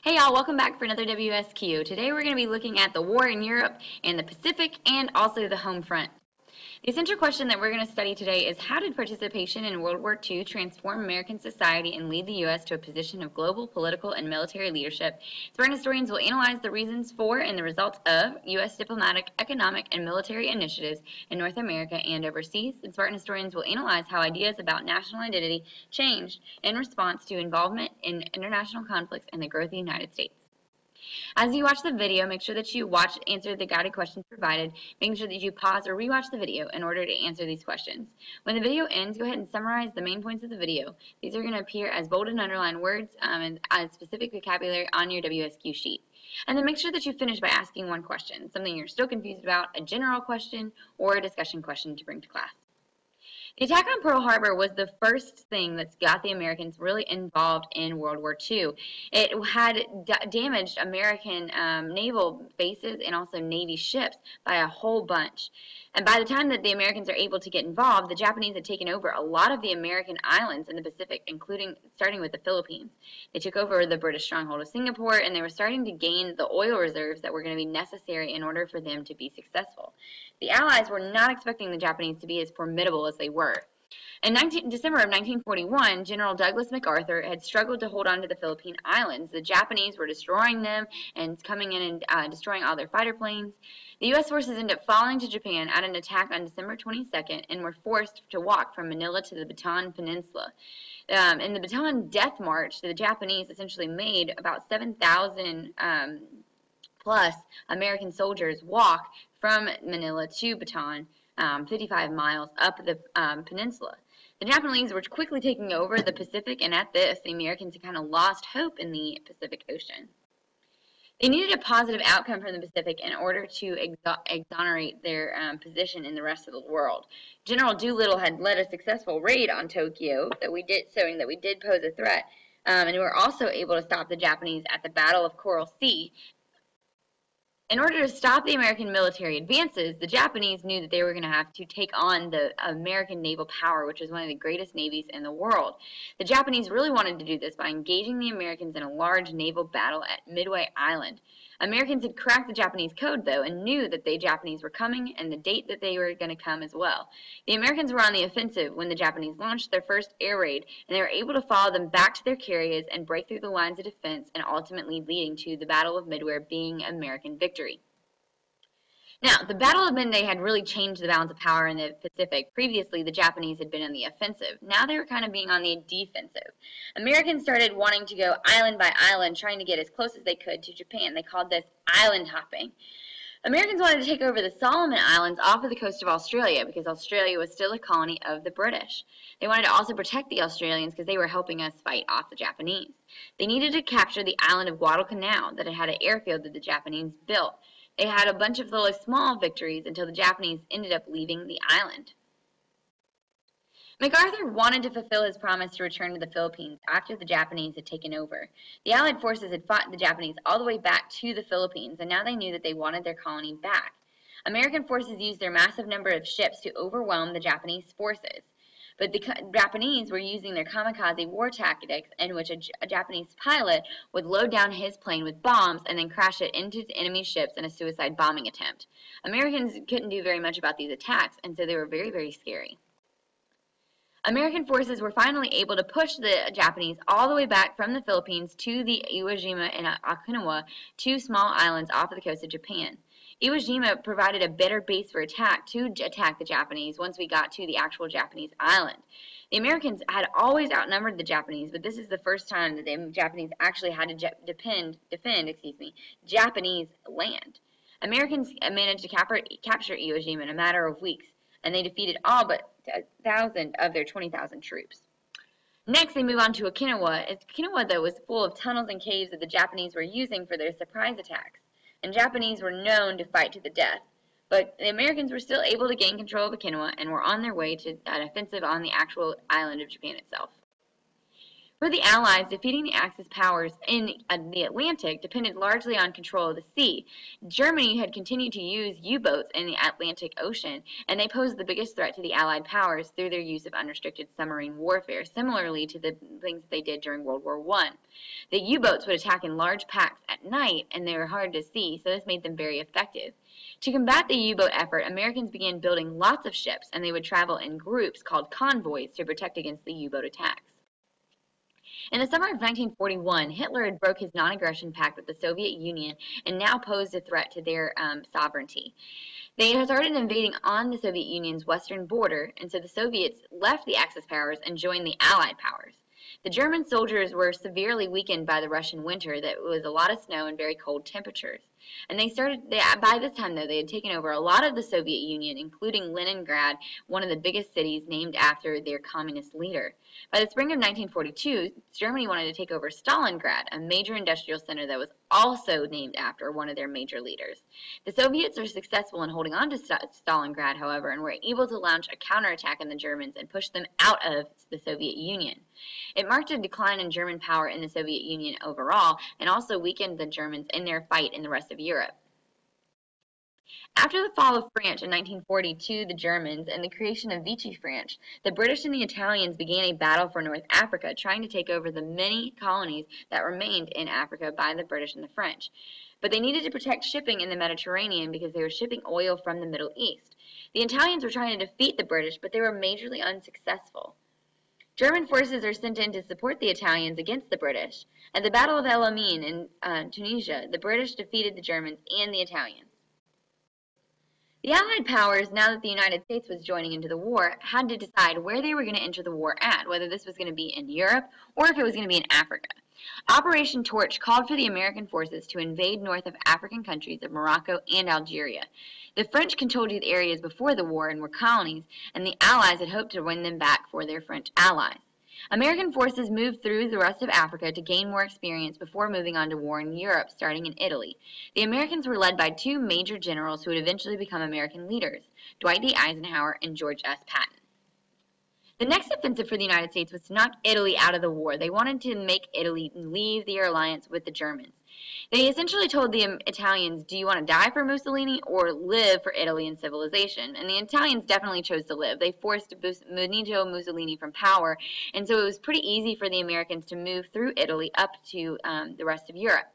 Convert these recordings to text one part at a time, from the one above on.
Hey y'all, welcome back for another WSQ. Today we're going to be looking at the war in Europe and the Pacific and also the home front. The essential question that we're going to study today is how did participation in World War II transform American society and lead the U.S. to a position of global political and military leadership? Spartan historians will analyze the reasons for and the results of U.S. diplomatic, economic, and military initiatives in North America and overseas. And Spartan historians will analyze how ideas about national identity changed in response to involvement in international conflicts and the growth of the United States. As you watch the video, make sure that you answer the guided questions provided, making sure that you pause or rewatch the video in order to answer these questions. When the video ends, go ahead and summarize the main points of the video. These are going to appear as bolded and underlined words and as specific vocabulary on your WSQ sheet. And then make sure that you finish by asking one question, something you're still confused about, a general question, or a discussion question to bring to class. The attack on Pearl Harbor was the first thing that's got the Americans really involved in World War II. It had damaged American naval bases and also Navy ships by a whole bunch. And by the time that the Americans are able to get involved, the Japanese had taken over a lot of the American islands in the Pacific, starting with the Philippines. They took over the British stronghold of Singapore, and they were starting to gain the oil reserves that were going to be necessary in order for them to be successful. The Allies were not expecting the Japanese to be as formidable as they were. In December of 1941, General Douglas MacArthur had struggled to hold on to the Philippine Islands. The Japanese were destroying them and coming in and destroying all their fighter planes. The U.S. forces ended up falling to Japan at an attack on December 22nd and were forced to walk from Manila to the Bataan Peninsula. In the Bataan Death March, the Japanese essentially made about 7,000 plus American soldiers walk from Manila to Bataan, 55 miles up the peninsula. The Japanese were quickly taking over the Pacific, and at this, the Americans kind of lost hope in the Pacific Ocean. They needed a positive outcome from the Pacific in order to exonerate their position in the rest of the world. General Doolittle had led a successful raid on Tokyo, showing that we did pose a threat, and we were also able to stop the Japanese at the Battle of Coral Sea. In order to stop the American military advances, the Japanese knew that they were going to have to take on the American naval power, which is one of the greatest navies in the world. The Japanese really wanted to do this by engaging the Americans in a large naval battle at Midway Island. Americans had cracked the Japanese code, though, and knew that the Japanese were coming and the date that they were going to come as well. The Americans were on the offensive when the Japanese launched their first air raid, and they were able to follow them back to their carriers and break through the lines of defense, and ultimately leading to the Battle of Midway being American victory. Now, the Battle of Midway had really changed the balance of power in the Pacific. Previously, the Japanese had been on the offensive. Now they were kind of being on the defensive. Americans started wanting to go island by island, trying to get as close as they could to Japan. They called this island hopping. Americans wanted to take over the Solomon Islands off of the coast of Australia because Australia was still a colony of the British. They wanted to also protect the Australians because they were helping us fight off the Japanese. They needed to capture the island of Guadalcanal that had an airfield that the Japanese built. They had a bunch of little small victories until the Japanese ended up leaving the island. MacArthur wanted to fulfill his promise to return to the Philippines after the Japanese had taken over. The Allied forces had fought the Japanese all the way back to the Philippines, and now they knew that they wanted their colony back. American forces used their massive number of ships to overwhelm the Japanese forces. But the Japanese were using their kamikaze war tactics, in which a Japanese pilot would load down his plane with bombs and then crash it into the enemy ships in a suicide bombing attempt. Americans couldn't do very much about these attacks, and so they were very, very scary. American forces were finally able to push the Japanese all the way back from the Philippines to the Iwo Jima and Okinawa, two small islands off of the coast of Japan. Iwo Jima provided a better base for attack to attack the Japanese once we got to the actual Japanese island. The Americans had always outnumbered the Japanese, but this is the first time that the Japanese actually had to defend Japanese land. Americans managed to capture Iwo Jima in a matter of weeks, and they defeated all but 1,000 of their 20,000 troops. Next, they move on to Okinawa. Okinawa, though, was full of tunnels and caves that the Japanese were using for their surprise attacks. And Japanese were known to fight to the death. But the Americans were still able to gain control of Okinawa and were on their way to an offensive on the actual island of Japan itself. For the Allies, defeating the Axis powers in the Atlantic depended largely on control of the sea. Germany had continued to use U-boats in the Atlantic Ocean, and they posed the biggest threat to the Allied powers through their use of unrestricted submarine warfare, similarly to the things they did during World War I. The U-boats would attack in large packs at night, and they were hard to see, so this made them very effective. To combat the U-boat effort, Americans began building lots of ships, and they would travel in groups called convoys to protect against the U-boat attacks. In the summer of 1941, Hitler had broke his non-aggression pact with the Soviet Union and now posed a threat to their sovereignty. They had started invading on the Soviet Union's western border, and so the Soviets left the Axis powers and joined the Allied powers. The German soldiers were severely weakened by the Russian winter that was a lot of snow and very cold temperatures. And by this time, though, they had taken over a lot of the Soviet Union, including Leningrad, one of the biggest cities named after their communist leader. By the spring of 1942, Germany wanted to take over Stalingrad, a major industrial center that was also named after one of their major leaders. The Soviets were successful in holding on to Stalingrad, however, and were able to launch a counterattack on the Germans and push them out of the Soviet Union. It marked a decline in German power in the Soviet Union overall, and also weakened the Germans in their fight in the rest of Europe. After the fall of France in 1942, the Germans, and the creation of Vichy France, the British and the Italians began a battle for North Africa, trying to take over the many colonies that remained in Africa by the British and the French. But they needed to protect shipping in the Mediterranean because they were shipping oil from the Middle East. The Italians were trying to defeat the British, but they were majorly unsuccessful. German forces are sent in to support the Italians against the British. At the Battle of El Alamein in Tunisia, the British defeated the Germans and the Italians. The Allied powers, now that the United States was joining into the war, had to decide where they were going to enter the war at, whether this was going to be in Europe or if it was going to be in Africa. Operation Torch called for the American forces to invade north of African countries of Morocco and Algeria. The French controlled these areas before the war and were colonies, and the Allies had hoped to win them back for their French allies. American forces moved through the rest of Africa to gain more experience before moving on to war in Europe, starting in Italy. The Americans were led by two major generals who would eventually become American leaders, Dwight D. Eisenhower and George S. Patton. The next offensive for the United States was to knock Italy out of the war. They wanted to make Italy leave their alliance with the Germans. They essentially told the Italians, do you want to die for Mussolini or live for Italy and civilization? And the Italians definitely chose to live. They forced Benito Mussolini from power, and so it was pretty easy for the Americans to move through Italy up to the rest of Europe.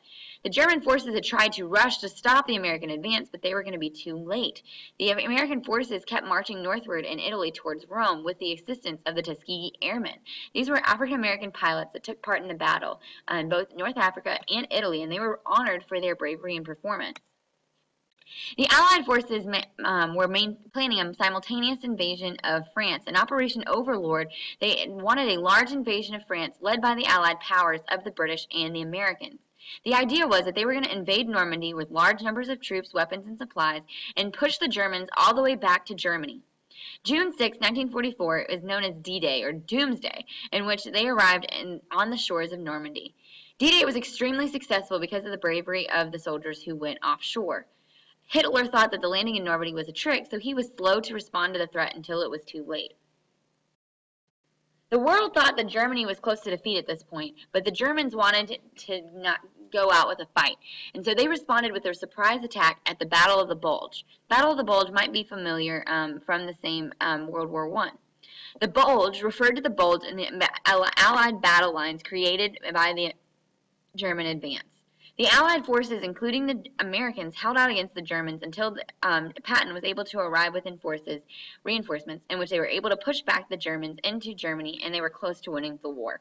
The German forces had tried to rush to stop the American advance, but they were going to be too late. The American forces kept marching northward in Italy towards Rome with the assistance of the Tuskegee Airmen. These were African-American pilots that took part in the battle in both North Africa and Italy, and they were honored for their bravery and performance. The Allied forces were planning a simultaneous invasion of France. In Operation Overlord, they wanted a large invasion of France led by the Allied powers of the British and the Americans. The idea was that they were going to invade Normandy with large numbers of troops, weapons, and supplies, and push the Germans all the way back to Germany. June 6, 1944 is known as D-Day, or Doomsday, in which they arrived on the shores of Normandy. D-Day was extremely successful because of the bravery of the soldiers who went offshore. Hitler thought that the landing in Normandy was a trick, so he was slow to respond to the threat until it was too late. The world thought that Germany was close to defeat at this point, but the Germans wanted to not go out with a fight, and so they responded with their surprise attack at the Battle of the Bulge. Battle of the Bulge might be familiar from the same World War I. The Bulge referred to the bulge in the Allied battle lines created by the German advance. The Allied forces, including the Americans, held out against the Germans until Patton was able to arrive with reinforcements, in which they were able to push back the Germans into Germany, and they were close to winning the war.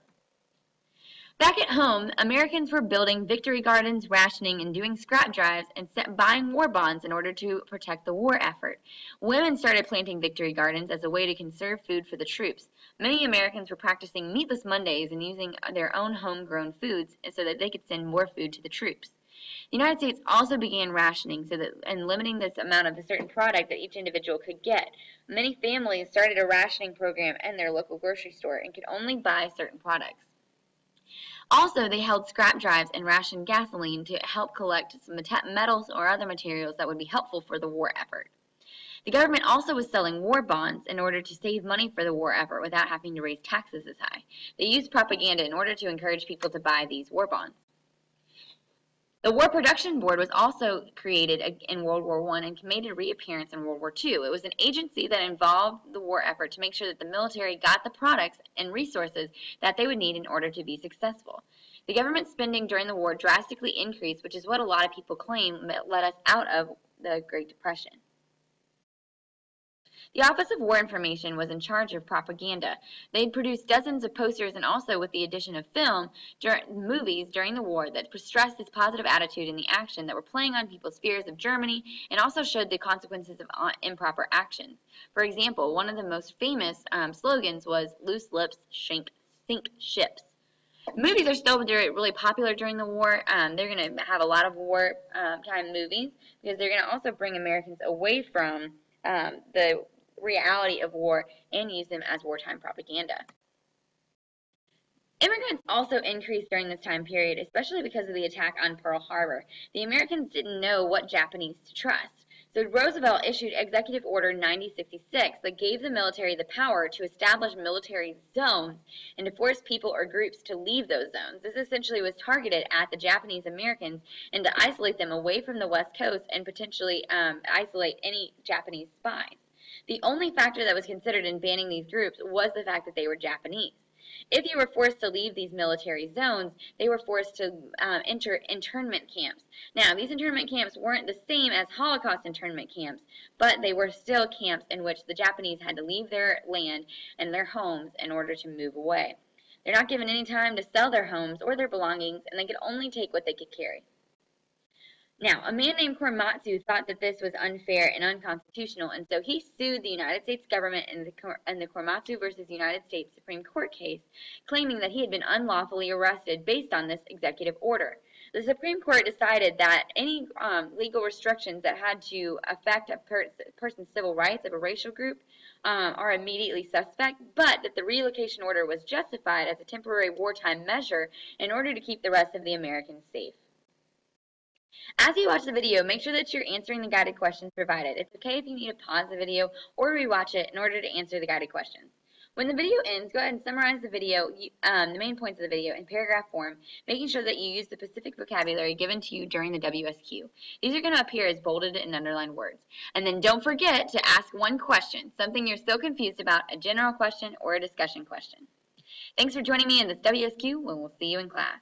Back at home, Americans were building victory gardens, rationing, and doing scrap drives, and buying war bonds in order to protect the war effort. Women started planting victory gardens as a way to conserve food for the troops. Many Americans were practicing meatless Mondays and using their own homegrown foods so that they could send more food to the troops. The United States also began rationing and limiting this amount of a certain product that each individual could get. Many families started a rationing program in their local grocery store and could only buy certain products. Also, they held scrap drives and rationed gasoline to help collect some metals or other materials that would be helpful for the war effort. The government also was selling war bonds in order to save money for the war effort without having to raise taxes as high. They used propaganda in order to encourage people to buy these war bonds. The War Production Board was also created in World War I and made a reappearance in World War II. It was an agency that involved the war effort to make sure that the military got the products and resources that they would need in order to be successful. The government spending during the war drastically increased, which is what a lot of people claim led us out of the Great Depression. The Office of War Information was in charge of propaganda. They'd produced dozens of posters and also, with the addition of film, movies during the war that stressed this positive attitude in the action that were playing on people's fears of Germany and also showed the consequences of improper actions. For example, one of the most famous slogans was "Loose lips sink ships." Movies are still really popular during the war. They're going to have a lot of wartime movies because they're going to also bring Americans away from the reality of war and use them as wartime propaganda. Immigrants also increased during this time period, especially because of the attack on Pearl Harbor. The Americans didn't know what Japanese to trust. So Roosevelt issued Executive Order 9066 that gave the military the power to establish military zones and to force people or groups to leave those zones. This essentially was targeted at the Japanese Americans and to isolate them away from the West Coast and potentially isolate any Japanese spies. The only factor that was considered in banning these groups was the fact that they were Japanese. If you were forced to leave these military zones, they were forced to enter internment camps. Now, these internment camps weren't the same as Holocaust internment camps, but they were still camps in which the Japanese had to leave their land and their homes in order to move away. They're not given any time to sell their homes or their belongings, and they could only take what they could carry. Now, a man named Korematsu thought that this was unfair and unconstitutional, and so he sued the United States government in the Korematsu versus United States Supreme Court case, claiming that he had been unlawfully arrested based on this executive order. The Supreme Court decided that any legal restrictions that had to affect a person's civil rights of a racial group are immediately suspect, but that the relocation order was justified as a temporary wartime measure in order to keep the rest of the Americans safe. As you watch the video, make sure that you're answering the guided questions provided. It's okay if you need to pause the video or rewatch it in order to answer the guided questions. When the video ends, go ahead and summarize the video, the main points of the video in paragraph form, making sure that you use the specific vocabulary given to you during the WSQ. These are going to appear as bolded and underlined words. And then don't forget to ask one question, something you're still confused about, a general question or a discussion question. Thanks for joining me in this WSQ, and we'll see you in class.